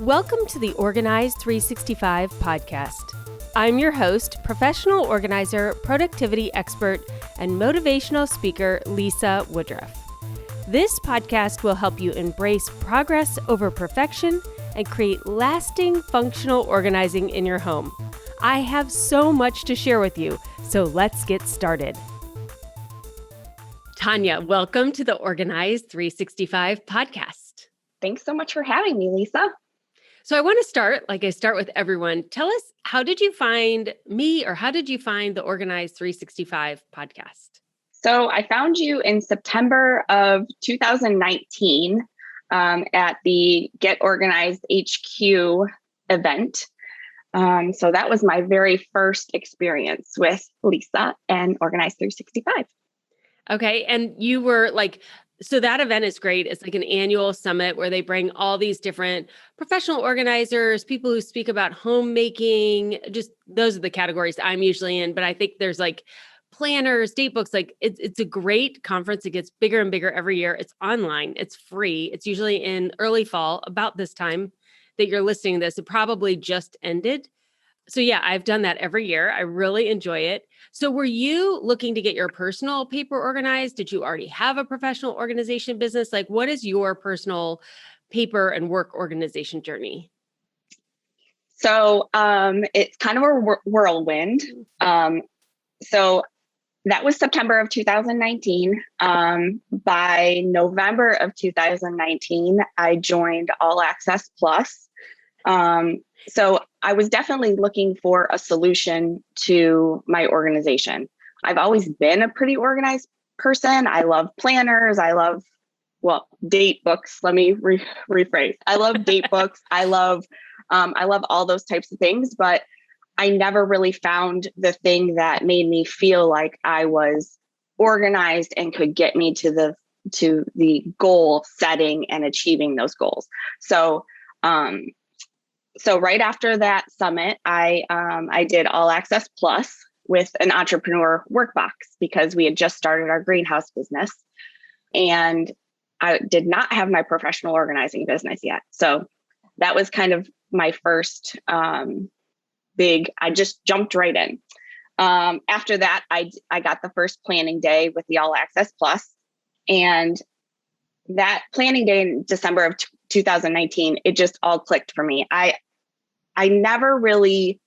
Welcome to the Organize 365 podcast. I'm your host, professional organizer, productivity expert, and motivational speaker, Lisa Woodruff. This podcast will help you embrace progress over perfection and create lasting functional organizing in your home. I have so much to share with you, so let's get started. Tanya, welcome to the Organize 365 podcast. Thanks so much for having me, Lisa. So I want to start, like I start with everyone. Tell us, how did you find me, or how did you find the Organize 365 podcast? So I found you in September of 2019 at the Get Organized HQ event. So that was my very first experience with Lisa and Organize 365. Okay. And you were like, so that event is great. It's like an annual summit where they bring all these different professional organizers, people who speak about homemaking, just those are the categories I'm usually in. But I think there's like planners, date books, like it's a great conference. It gets bigger and bigger every year. It's online. It's free. It's usually in early fall, about this time that you're listening to this. It probably just ended. So yeah, I've done that every year. I really enjoy it. So were you looking to get your personal paper organized? Did you already have a professional organization business? Like, what is your personal paper and work organization journey? So it's kind of a whirlwind. So that was September of 2019. By November of 2019, I joined All Access Plus. So I was definitely looking for a solution to my organization. I've always been a pretty organized person. I love planners. I love, date books. Let me rephrase. I love date books. I love all those types of things, but I never really found the thing that made me feel like I was organized and could get me to the goal setting and achieving those goals. So right after that summit, I did All Access Plus with an entrepreneur workbox because we had just started our greenhouse business, and I did not have my professional organizing business yet. So that was kind of my first I just jumped right in. After that, I got the first planning day with the All Access Plus, and that planning day in December of 2019, it just all clicked for me. I never really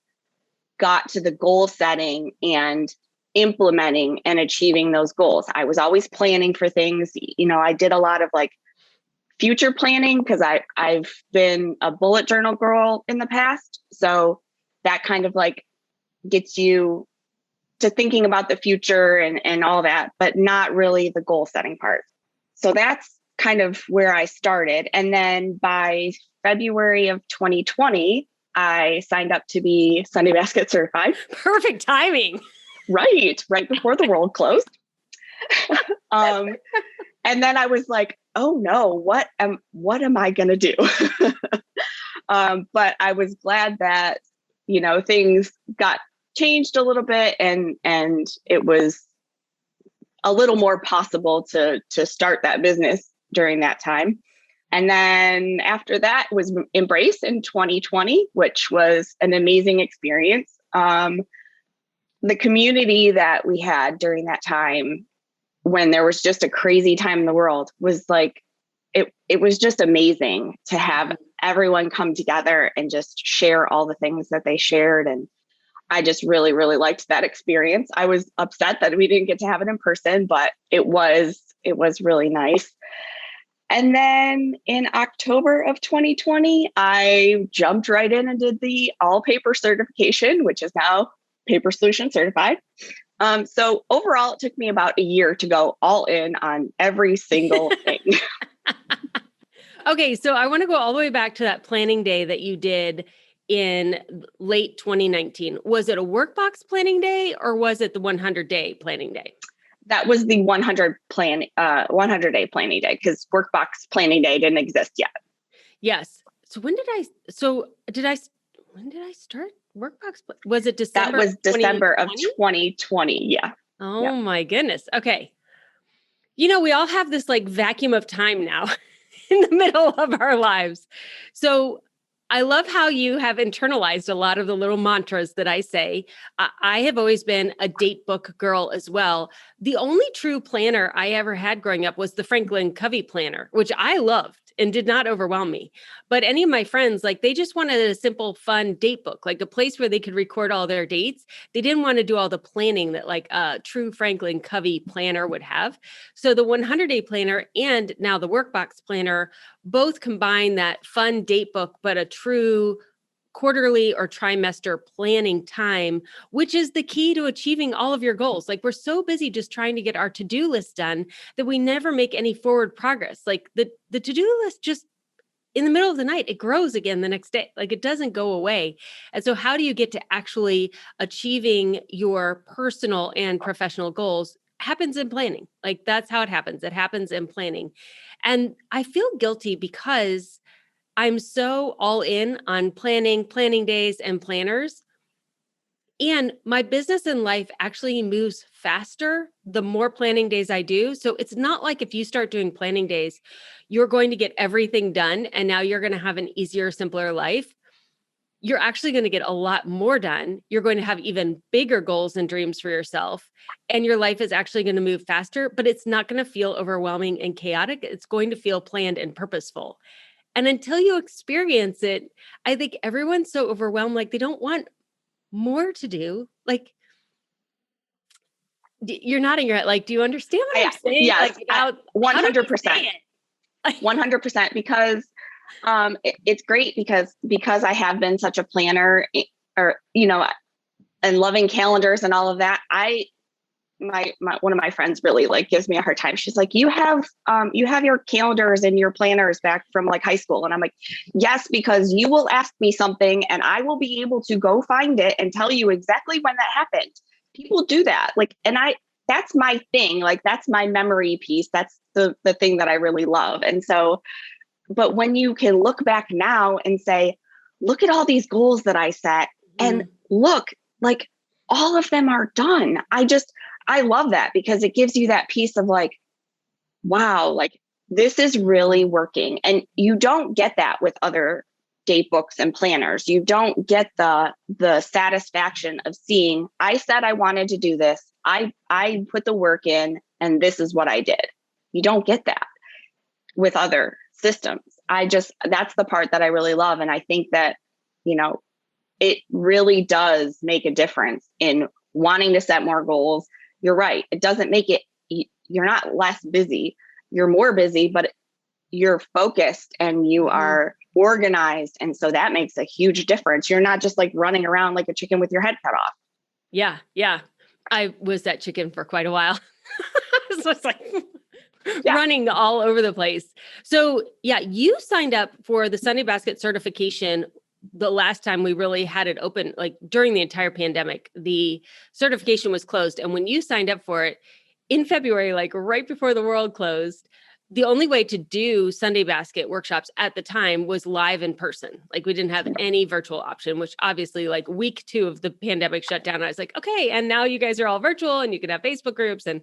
got to the goal setting and implementing and achieving those goals. I was always planning for things. I did a lot of like future planning because I've been a bullet journal girl in the past. So that kind of like gets you to thinking about the future and all that, but not really the goal setting part. So that's kind of where I started. And then by February of 2020, I signed up to be Sunday Basket certified. Perfect timing. Right before the world closed. And then I was like, oh no, what am I going to do? But I was glad that, things got changed a little bit and it was a little more possible to start that business during that time. And then after that was Embrace in 2020, which was an amazing experience. The community that we had during that time, when there was just a crazy time in the world, was like, it was just amazing to have everyone come together and just share all the things that they shared. And I just really, really liked that experience. I was upset that we didn't get to have it in person, but it was really nice. And then in October of 2020, I jumped right in and did the all paper certification, which is now Paper Solution Certified. So overall, it took me about a year to go all in on every single thing. Okay, so I want to go all the way back to that planning day that you did in late 2019. Was it a workbox planning day or was it the 100-day planning day? That was the 100-day planning day because Workbox planning day didn't exist yet. Yes. So when did I start Workbox? Was it December? That was December of 2020. Yeah. Oh my goodness. Okay. We all have this like vacuum of time now in the middle of our lives. So I love how you have internalized a lot of the little mantras that I say. I have always been a date book girl as well. The only true planner I ever had growing up was the Franklin Covey planner, which I loved and did not overwhelm me. But any of my friends, like they just wanted a simple, fun date book, like a place where they could record all their dates. They didn't want to do all the planning that like a true Franklin Covey planner would have. So the 100-day planner and now the Workbox planner both combine that fun date book, but a true quarterly or trimester planning time, which is the key to achieving all of your goals. Like we're so busy just trying to get our to-do list done that we never make any forward progress. Like the to-do list just in the middle of the night, it grows again the next day. Like it doesn't go away. And so how do you get to actually achieving your personal and professional goals? Happens in planning. Like that's how it happens. It happens in planning. And I feel guilty because I'm so all in on planning days and planners. And my business and life actually moves faster the more planning days I do. So it's not like if you start doing planning days, you're going to get everything done and now you're going to have an easier, simpler life. You're actually going to get a lot more done. You're going to have even bigger goals and dreams for yourself. And your life is actually going to move faster, but it's not going to feel overwhelming and chaotic. It's going to feel planned and purposeful. And until you experience it, I think everyone's so overwhelmed, like they don't want more to do. Like you're nodding your head. Like, do you understand what I'm saying? Yes, Like, 100%. 100%, because it's great because I have been such a planner, or and loving calendars and all of that. My one of my friends really like gives me a hard time. She's like, you have your calendars and your planners back from like high school. And I'm like, yes, because you will ask me something and I will be able to go find it and tell you exactly when that happened. People do that. Like, and that's my thing. Like, that's my memory piece. That's the thing that I really love. And so, but when you can look back now and say, look at all these goals that I set, and look, like all of them are done. I love that because it gives you that piece of like, wow, like this is really working. And you don't get that with other date books and planners. You don't get the satisfaction of seeing, I said I wanted to do this. I put the work in and this is what I did. You don't get that with other systems. That's the part that I really love. And I think that, it really does make a difference in wanting to set more goals. You're right. It doesn't make it, you're not less busy. You're more busy, but you're focused and you are organized. And so that makes a huge difference. You're not just like running around like a chicken with your head cut off. Yeah. Yeah. I was that chicken for quite a while. So it's like running all over the place. So yeah, you signed up for the Sunday Basket certification the last time we really had it open, like during the entire pandemic. The certification was closed. And when you signed up for it in February, like right before the world closed, the only way to do Sunday Basket workshops at the time was live in person. Like we didn't have any virtual option, which obviously like week 2 of the pandemic shut down. I was like, okay, and now you guys are all virtual and you can have Facebook groups. And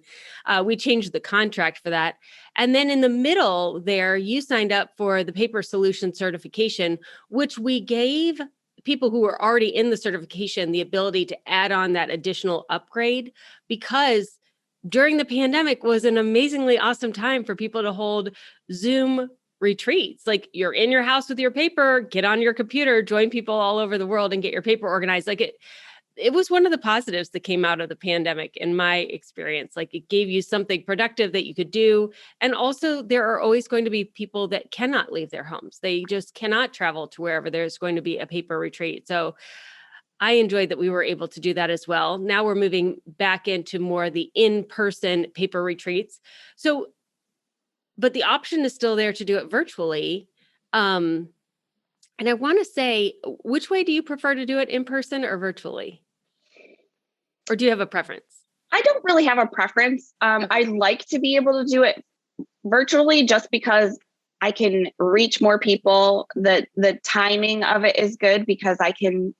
we changed the contract for that. And then in the middle there, you signed up for the Paper Solution certification, which we gave people who were already in the certification the ability to add on that additional upgrade, because during the pandemic was an amazingly awesome time for people to hold Zoom retreats. Like you're in your house with your paper, get on your computer, join people all over the world and get your paper organized. Like it was one of the positives that came out of the pandemic in my experience. Like it gave you something productive that you could do. And also there are always going to be people that cannot leave their homes. They just cannot travel to wherever there's going to be a paper retreat. So I enjoyed that we were able to do that as well. Now we're moving back into more the in-person paper retreats. So, but the option is still there to do it virtually. And I want to say, which way do you prefer to do it, in person or virtually? Or do you have a preference? I don't really have a preference. I like to be able to do it virtually just because I can reach more people. The timing of it is good because I can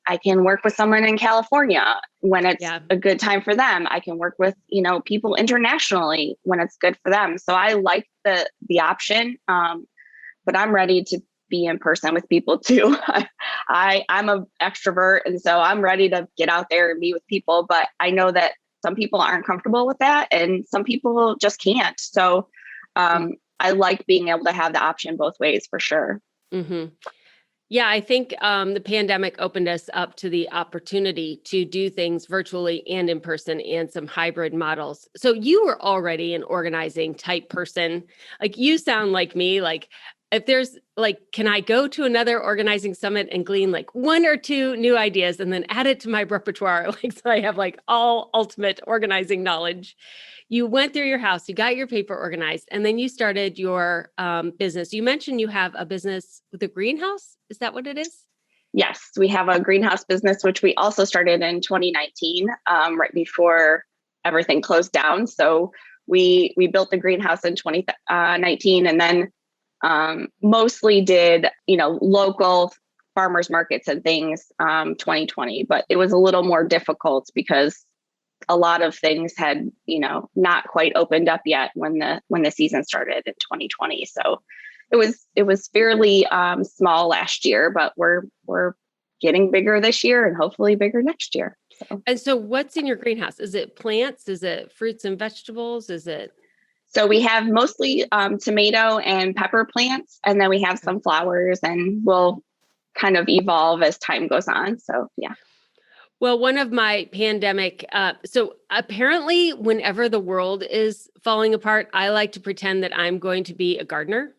work with someone in California when it's a good time for them. I can work with, people internationally when it's good for them. So I like the option. But I'm ready to be in person with people too. I'm an extrovert, and so I'm ready to get out there and meet with people. But I know that some people aren't comfortable with that, and some people just can't. So I like being able to have the option both ways for sure. Mm-hmm. Yeah, I think the pandemic opened us up to the opportunity to do things virtually and in person and some hybrid models. So you were already an organizing type person. Like you sound like me, like if there's like, can I go to another organizing summit and glean like one or two new ideas and then add it to my repertoire? Like, so I have like all ultimate organizing knowledge. You went through your house, you got your paper organized, and then you started your business. You mentioned you have a business with a greenhouse. Is that what it is? Yes, we have a greenhouse business, which we also started in 2019, right before everything closed down. So we built the greenhouse in 2019, and then mostly did, local farmers markets and things 2020. But it was a little more difficult because a lot of things had, not quite opened up yet when the season started in 2020. So it was fairly small last year, but we're getting bigger this year and hopefully bigger next year. And so what's in your greenhouse? Is it plants? Is it fruits and vegetables? Is it? So we have mostly tomato and pepper plants, and then we have some flowers, and we'll kind of evolve as time goes on. So yeah. Well, one of my pandemic, so apparently whenever the world is falling apart, I like to pretend that I'm going to be a gardener.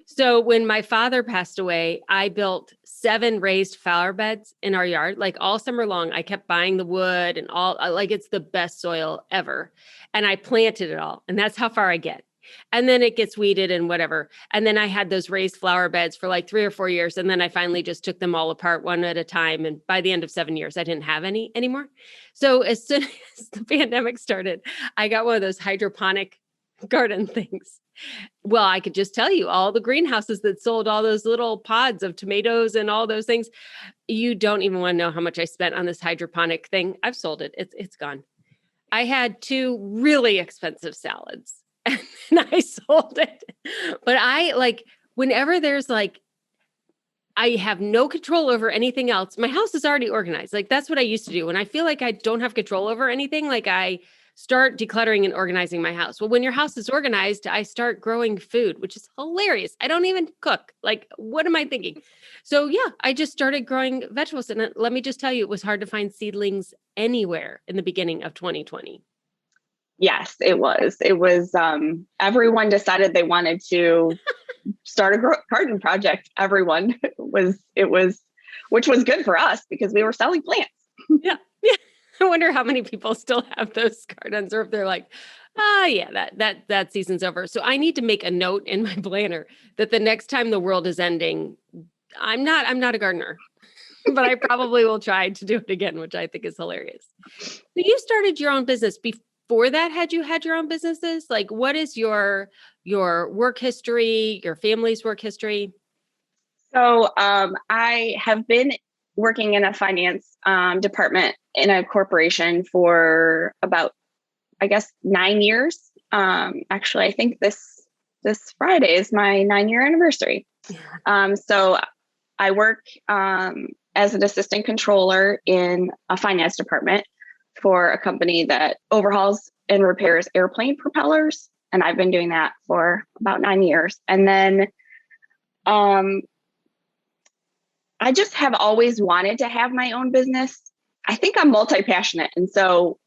So when my father passed away, I built 7 raised flower beds in our yard, like all summer long. I kept buying the wood and all, like it's the best soil ever. And I planted it all. And that's how far I get. And then it gets weeded and whatever. And then I had those raised flower beds for like 3 or 4 years. And then I finally just took them all apart one at a time. And by the end of 7 years, I didn't have any anymore. So as soon as the pandemic started, I got one of those hydroponic garden things. Well, I could just tell you all the greenhouses that sold all those little pods of tomatoes and all those things. You don't even want to know how much I spent on this hydroponic thing. I've sold it. It's gone. I had 2 really expensive salads and I sold it. But I like whenever there's like I have no control over anything else. My house is already organized. Like that's what I used to do. When I feel like I don't have control over anything, like I start decluttering and organizing my house. Well, when your house is organized, I start growing food, which is hilarious. I don't even cook. Like, what am I thinking? So yeah, I just started growing vegetables. And let me just tell you, it was hard to find seedlings anywhere in the beginning of 2020. Yes, it was. It was, everyone decided they wanted to start a garden project. Everyone which was good for us because we were selling plants. Yeah. Yeah. I wonder how many people still have those gardens or if they're like, yeah, that season's over. So I need to make a note in my planner that the next time the world is ending, I'm not a gardener, but I probably will try to do it again, which I think is hilarious. So you started your own business before that. Had you had your own businesses? Like what is your work history, your family's work history? So I have been working in a finance department in a corporation for about, I guess, 9 years. Actually, I think this Friday is my 9-year anniversary. So I work as an assistant controller in a finance department for a company that overhauls and repairs airplane propellers. And I've been doing that for about 9 years. And then I just have always wanted to have my own business. I think I'm multi-passionate. And so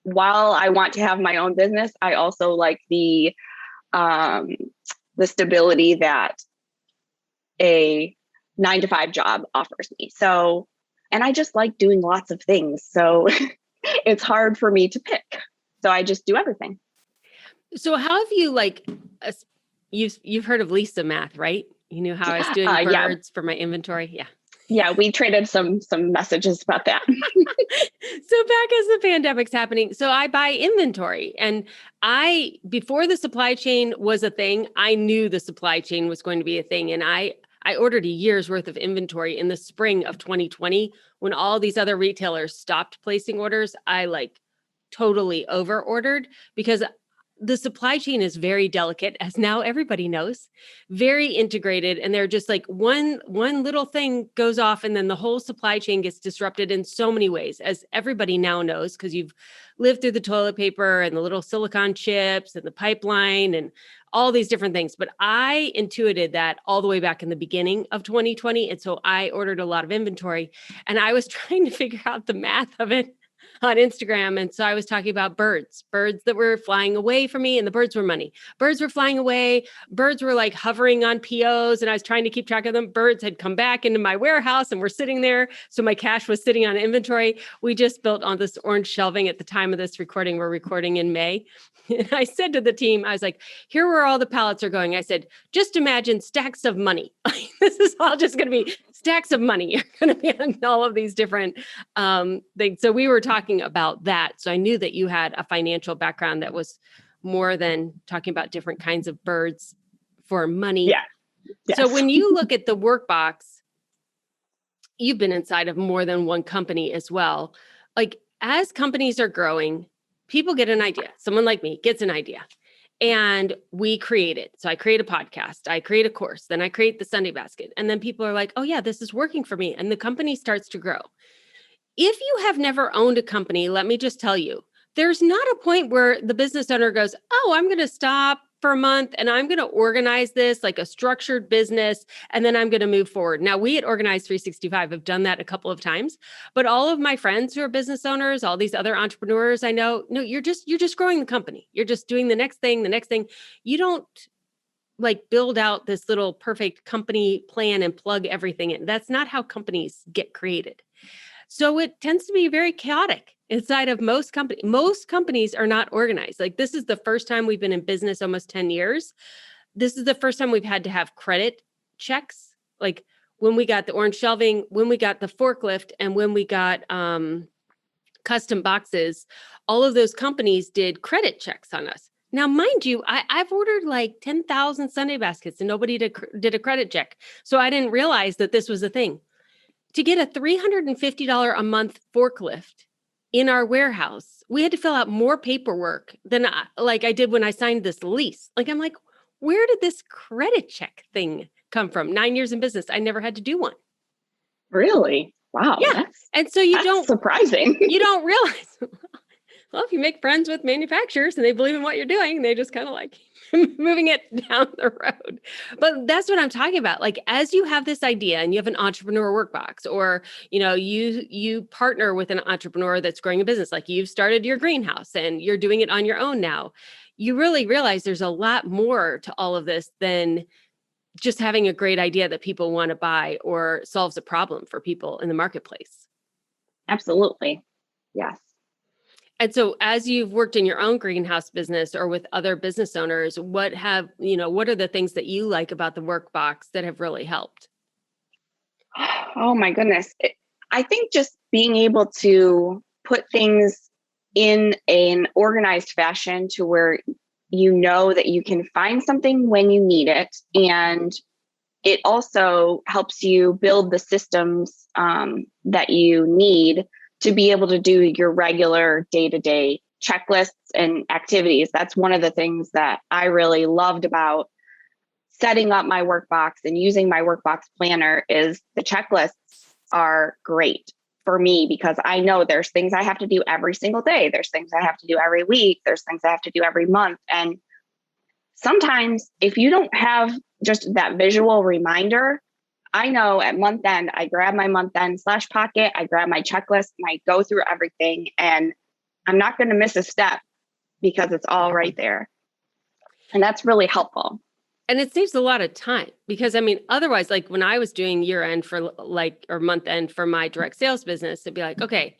while I want to have my own business, I also like the stability that a 9-to-5 job offers me. So, and I just like doing lots of things. So it's hard for me to pick. So I just do everything. So how have you you've heard of Lisa Math, right? You knew how I was doing birds for my inventory. Yeah. Yeah, we traded some messages about that. So back as the pandemic's happening, so I buy inventory, and before the supply chain was a thing, I knew the supply chain was going to be a thing, and I ordered a year's worth of inventory in the spring of 2020 when all these other retailers stopped placing orders. I totally over ordered because the supply chain is very delicate, as now everybody knows, very integrated. And they're just like one little thing goes off and then the whole supply chain gets disrupted in so many ways, as everybody now knows, because you've lived through the toilet paper and the little silicon chips and the pipeline and all these different things. But I intuited that all the way back in the beginning of 2020. And so I ordered a lot of inventory and I was trying to figure out the math of it on Instagram. And so I was talking about birds that were flying away from me, and the birds were money. Birds were flying away. Birds were like hovering on POs, and I was trying to keep track of them. Birds had come back into my warehouse and were sitting there. So my cash was sitting on inventory. We just built on this orange shelving at the time of this recording. We're recording in May. And I said to the team, I was like, here where all the pallets are going. I said, just imagine stacks of money. This is all just going to be stacks of money. You're going to be on all of these different things. So we were talking about that. So I knew that you had a financial background that was more than talking about different kinds of birds for money. Yeah. Yes. So when you look at the workbox, you've been inside of more than one company as well. Like as companies are growing, people get an idea. Someone like me gets an idea and we create it. So I create a podcast, I create a course, then I create the Sunday basket. And then people are like, oh yeah, this is working for me. And the company starts to grow. If you have never owned a company, let me just tell you, there's not a point where the business owner goes, oh, I'm going to stop for a month and I'm going to organize this like a structured business, and then I'm going to move forward. Now, we at Organize 365 have done that a couple of times, but all of my friends who are business owners, all these other entrepreneurs I know, no, you're just growing the company. You're just doing the next thing. You don't like build out this little perfect company plan and plug everything in. That's not how companies get created. So it tends to be very chaotic inside of most companies. Most companies are not organized. Like this is the first time we've been in business almost 10 years. This is the first time we've had to have credit checks. Like when we got the orange shelving, when we got the forklift, and when we got custom boxes, all of those companies did credit checks on us. Now, mind you, I've ordered like 10,000 Sunday baskets and nobody did a credit check. So I didn't realize that this was a thing. To get a $350 a month forklift in our warehouse, we had to fill out more paperwork than I did when I signed this lease. Like, I'm like, where did this credit check thing come from? 9 years in business, I never had to do one. Really? Wow. Yeah. And so that's surprising. You don't realize, well, if you make friends with manufacturers and they believe in what you're doing, they just kind of like moving it down the road. But that's what I'm talking about. Like, as you have this idea and you have an entrepreneur workbox, or, you partner with an entrepreneur that's growing a business, like you've started your greenhouse and you're doing it on your own now, you really realize there's a lot more to all of this than just having a great idea that people want to buy or solves a problem for people in the marketplace. Absolutely. Yes. And so as you've worked in your own greenhouse business or with other business owners, what are the things that you like about the workbox that have really helped? Oh my goodness. I think just being able to put things in an organized fashion to where you know that you can find something when you need it. And it also helps you build the systems that you need to be able to do your regular day-to-day checklists and activities. That's one of the things that I really loved about setting up my workbox and using my workbox planner is the checklists are great for me because I know there's things I have to do every single day. There's things I have to do every week. There's things I have to do every month. And sometimes if you don't have just that visual reminder, I know at month end, I grab my month end / pocket, I grab my checklist and I go through everything and I'm not going to miss a step because it's all right there. And that's really helpful. And it saves a lot of time because otherwise, like when I was doing year end or month end for my direct sales business, it'd be like, okay,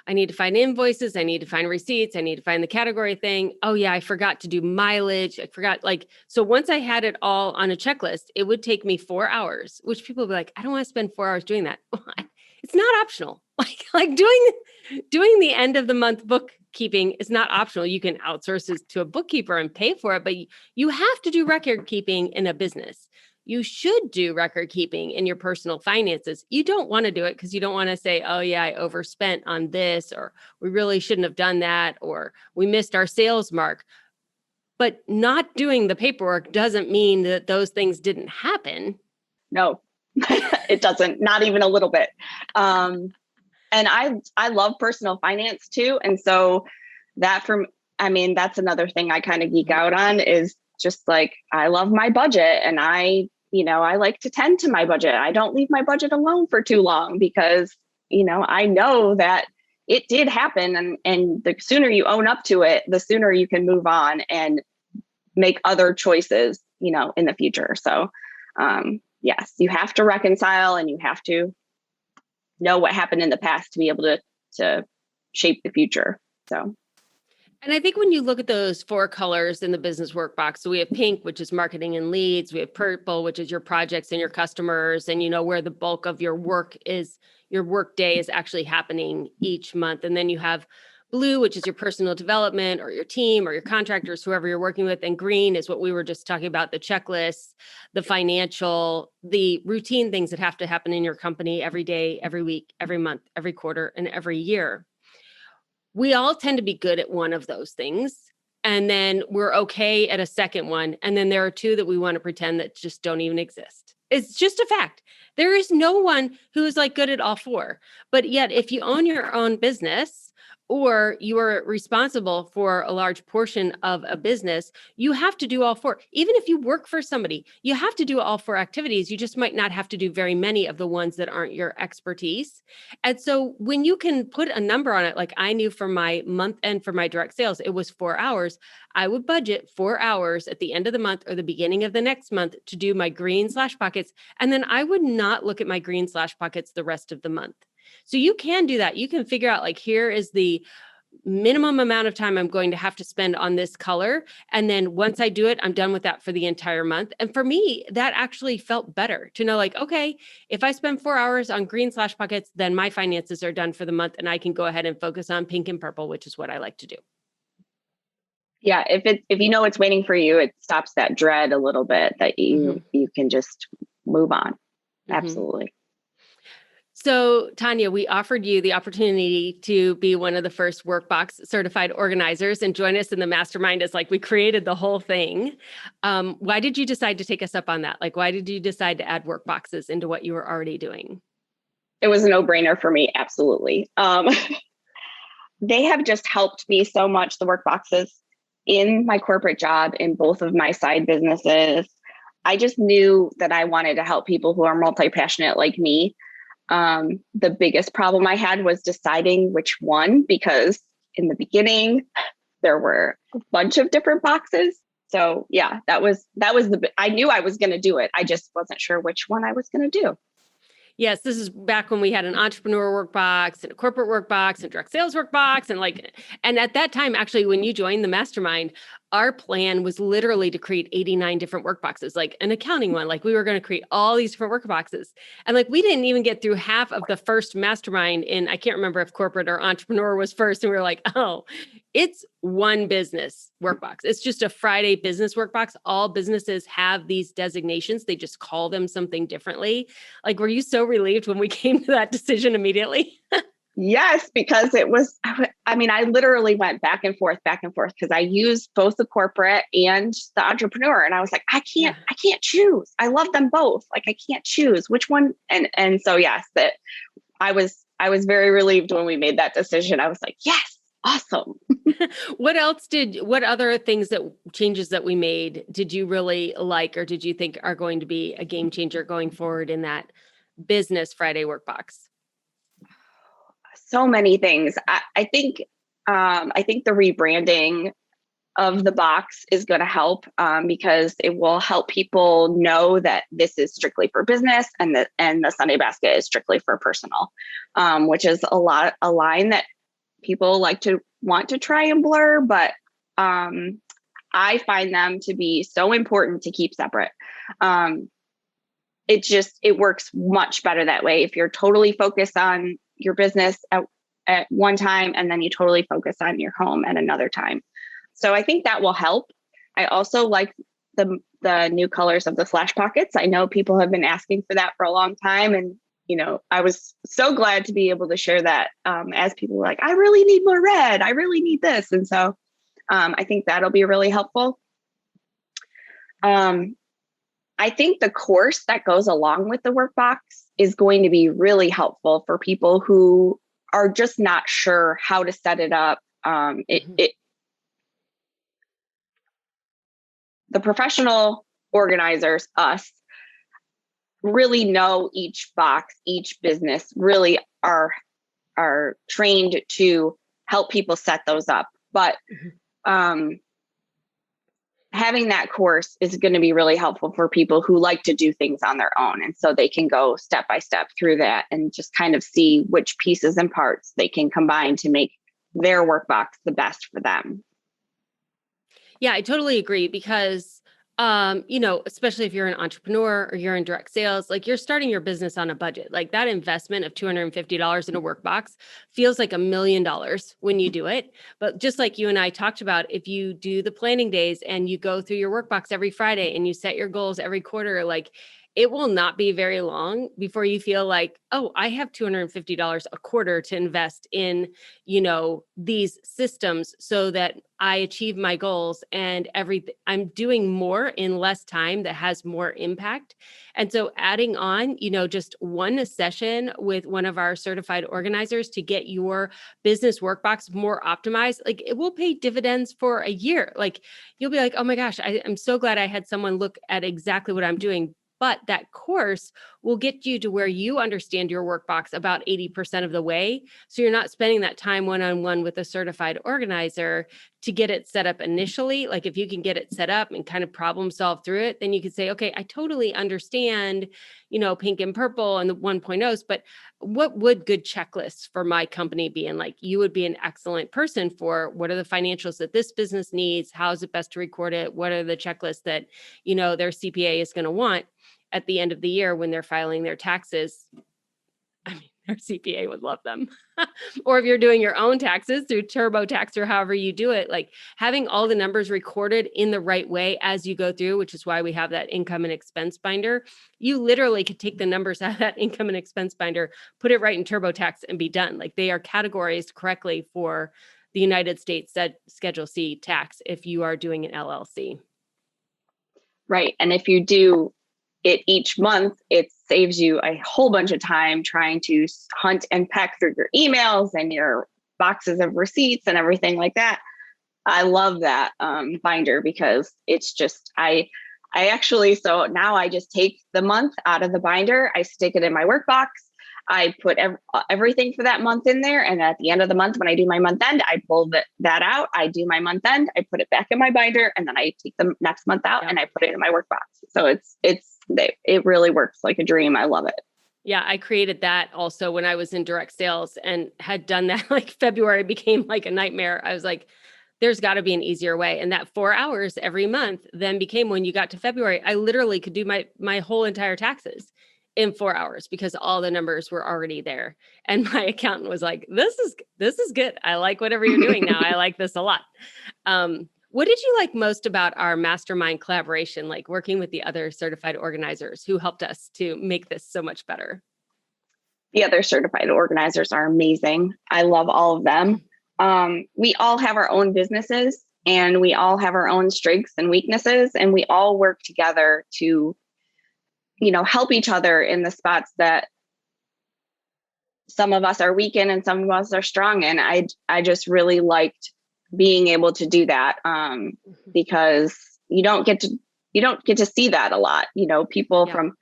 I need to find invoices. I need to find receipts. I need to find the category thing. Oh yeah, I forgot to do mileage. I forgot so once I had it all on a checklist, it would take me 4 hours, which people would be like, I don't want to spend 4 hours doing that. It's not optional. Like doing the end of the month bookkeeping is not optional. You can outsource it to a bookkeeper and pay for it, but you have to do record keeping in a business. You should do record keeping in your personal finances. You don't want to do it because you don't want to say, oh yeah, I overspent on this, or we really shouldn't have done that, or we missed our sales mark. But not doing the paperwork doesn't mean that those things didn't happen. No, it doesn't, not even a little bit. And I love personal finance too. And so that's another thing I kind of geek out on is just like, I love my budget, and I like to tend to my budget. I don't leave my budget alone for too long because, I know that it did happen. And the sooner you own up to it, the sooner you can move on and make other choices, in the future. So, yes, you have to reconcile, and you have to know what happened in the past to be able to shape the future. So. And I think when you look at those 4 colors in the business workbox, so we have pink, which is marketing and leads. We have purple, which is your projects and your customers, and where the bulk of your work is, your work day is actually happening each month. And then you have blue, which is your personal development or your team or your contractors, whoever you're working with. And green is what we were just talking about, the checklists, the financial, the routine things that have to happen in your company every day, every week, every month, every quarter, and every year. We all tend to be good at one of those things. And then we're okay at a second one. And then there are 2 that we want to pretend that just don't even exist. It's just a fact. There is no one who is like good at all 4. But yet, if you own your own business, or you are responsible for a large portion of a business, you have to do all 4. Even if you work for somebody, you have to do all 4 activities. You just might not have to do very many of the ones that aren't your expertise. And so when you can put a number on it, like I knew for my month end for my direct sales, it was 4 hours. I would budget 4 hours at the end of the month or the beginning of the next month to do my green/pockets. And then I would not look at my green/pockets the rest of the month. So you can do that. You can figure out, like, here is the minimum amount of time I'm going to have to spend on this color. And then once I do it, I'm done with that for the entire month. And for me, that actually felt better to know, like, okay, if I spend 4 hours on green/pockets, then my finances are done for the month and I can go ahead and focus on pink and purple, which is what I like to do. Yeah. If it's waiting for you, it stops that dread a little bit that you can just move on. Absolutely. So, Tanya, we offered you the opportunity to be one of the first Workbox certified organizers and join us in the mastermind as like we created the whole thing. Why did you decide to take us up on that? Like, why did you decide to add workboxes into what you were already doing? It was a no-brainer for me. Absolutely. They have just helped me so much, the workboxes, in my corporate job, in both of my side businesses. I just knew that I wanted to help people who are multi-passionate like me. The biggest problem I had was deciding which one, because in the beginning there were a bunch of different boxes. So yeah, that was I knew I was going to do it. I just wasn't sure which one I was going to do. Yes, this is back when we had an entrepreneur workbox and a corporate workbox and direct sales workbox. And at that time, actually, when you joined the mastermind, our plan was literally to create 89 different workboxes, like an accounting one. Like we were going to create all these different workboxes. And like we didn't even get through half of the first mastermind in, I can't remember if corporate or entrepreneur was first. And we were like, oh, it's one business workbox. It's just a Friday business workbox. All businesses have these designations. They just call them something differently. Like, were you so relieved when we came to that decision immediately? Yes, because it was, I literally went back and forth because I used both the corporate and the entrepreneur. And I was like, I can't choose. I love them both. Like, I can't choose which one. And so, yes, that I was very relieved when we made that decision. I was like, yes, awesome. What other changes that we made did you really like, or did you think are going to be a game changer going forward in that business Friday workbox? So many things. I think the rebranding of the box is going to help because it will help people know that this is strictly for business and the Sunday basket is strictly for personal, which is a line that people want to try and blur, but I find them to be so important to keep separate. It works much better that way. If you're totally focused on your business at one time, and then you totally focus on your home at another time. So I think that will help. I also like the new colors of the flash pockets. I know people have been asking for that for a long time. And, I was so glad to be able to share that as people were like, I really need more red. I really need this. And so I think that'll be really helpful. I think the course that goes along with the workbox is going to be really helpful for people who are just not sure how to set it up. The professional organizers, us, really know each box, each business, really are trained to help people set those up. But having that course is going to be really helpful for people who like to do things on their own. And so they can go step by step through that and just kind of see which pieces and parts they can combine to make their workbox the best for them. Yeah, I totally agree because, especially if you're an entrepreneur or you're in direct sales, like you're starting your business on a budget. Like that investment of $250 in a workbox feels like $1 million when you do it. But just like you and I talked about, if you do the planning days and you go through your workbox every Friday and you set your goals every quarter, like it will not be very long before you feel like, oh, I have $250 a quarter to invest in, these systems so that I achieve my goals and everything. I'm doing more in less time that has more impact. And so adding on, just one session with one of our certified organizers to get your business workbox more optimized, like it will pay dividends for a year. Like you'll be like, oh my gosh, I'm so glad I had someone look at exactly what I'm doing. But that course will get you to where you understand your workbox about 80% of the way. So you're not spending that time one-on-one with a certified organizer to get it set up initially. Like if you can get it set up and kind of problem solve through it, then you can say, okay, I totally understand, pink and purple and the 1.0s, but what would good checklists for my company be? And like, you would be an excellent person for what are the financials that this business needs? How is it best to record it? What are the checklists that, their CPA is going to want at the end of the year when they're filing their taxes? I mean, their CPA would love them. Or if you're doing your own taxes through Turbotax or however you do it, like having all the numbers recorded in the right way as you go through, which is why we have that income and expense binder. You literally could take the numbers out of that income and expense binder, put it right in Turbotax and be done. Like they are categorized correctly for the United States Schedule C tax if you are doing an LLC. Right. And if you do it each month, it saves you a whole bunch of time trying to hunt and peck through your emails and your boxes of receipts and everything like that. I love that binder because it's just, I actually, so now I just take the month out of the binder, I stick it in my workbox. I put everything for that month in there. And at the end of the month, when I do my month end, I pull that out. I do my month end, I put it back in my binder, and then I take the next month out and I put it in my workbox. So it really works like a dream. I love it. Yeah, I created that also when I was in direct sales and had done that. Like February became like a nightmare. I was like, there's got to be an easier way. And that 4 hours every month then became, when you got to February, I literally could do my whole entire taxes in 4 hours because all the numbers were already there. And my accountant was like, this is good. I like whatever you're doing now. I like this a lot. What did you like most about our mastermind collaboration, like working with the other certified organizers who helped us to make this so much better? The other certified organizers are amazing. I love all of them. We all have our own businesses and we all have our own strengths and weaknesses, and we all work together to, help each other in the spots that some of us are weak in and some of us are strong in. I just really liked being able to do that because you don't get to see that a lot. People from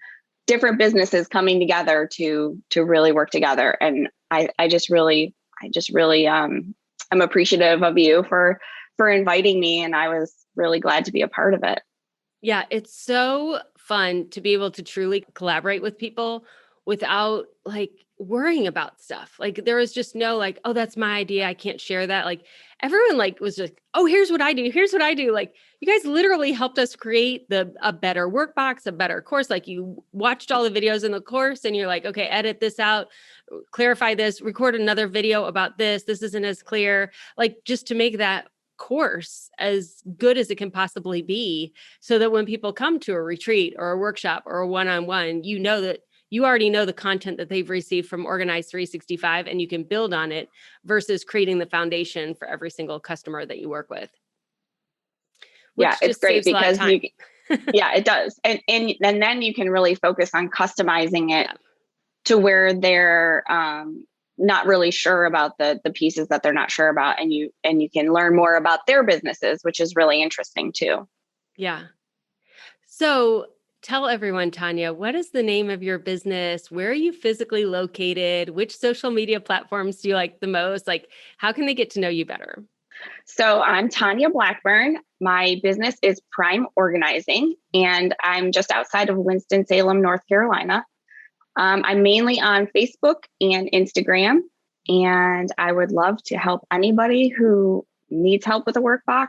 different businesses coming together to really work together, and I just really I'm appreciative of you for inviting me, and I was really glad to be a part of it. Yeah, it's so fun to be able to truly collaborate with people without like worrying about stuff. Like there was just no like, oh, that's my idea, I can't share that. Like everyone like was just, oh, here's what I do. Here's what I do. Like you guys literally helped us create a better workbox, a better course. Like you watched all the videos in the course and you're like, okay, edit this out, clarify this, record another video about this. This isn't as clear. Like just to make that course as good as it can possibly be, so that when people come to a retreat or a workshop or a one-on-one, that you already know the content that they've received from Organize 365 and you can build on it versus creating the foundation for every single customer that you work with. Yeah, it's great because Yeah, it does. And then you can really focus on customizing it Yeah. to where they're not really sure about the pieces that they're not sure about, and you can learn more about their businesses, which is really interesting too. Yeah. So tell everyone, Tanya, what is the name of your business? Where are you physically located? Which social media platforms do you like the most? Like, how can they get to know you better? So I'm Tanya Blackburn. My business is Prime Organizing, and I'm just outside of Winston-Salem, North Carolina. I'm mainly on Facebook and Instagram, and I would love to help anybody who needs help with a workbox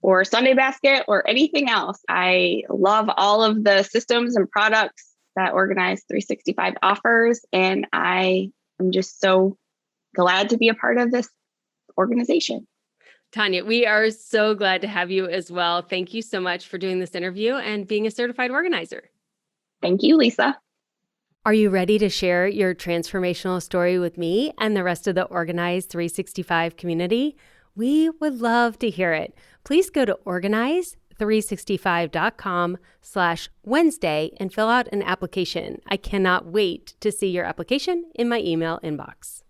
or Sunday basket or anything else. I love all of the systems and products that Organize 365 offers, and I am just so glad to be a part of this organization. Tanya, we are so glad to have you as well. Thank you so much for doing this interview and being a certified organizer. Thank you, Lisa. Are you ready to share your transformational story with me and the rest of the Organize 365 community? We would love to hear it. Please go to organize365.com/Wednesday and fill out an application. I cannot wait to see your application in my email inbox.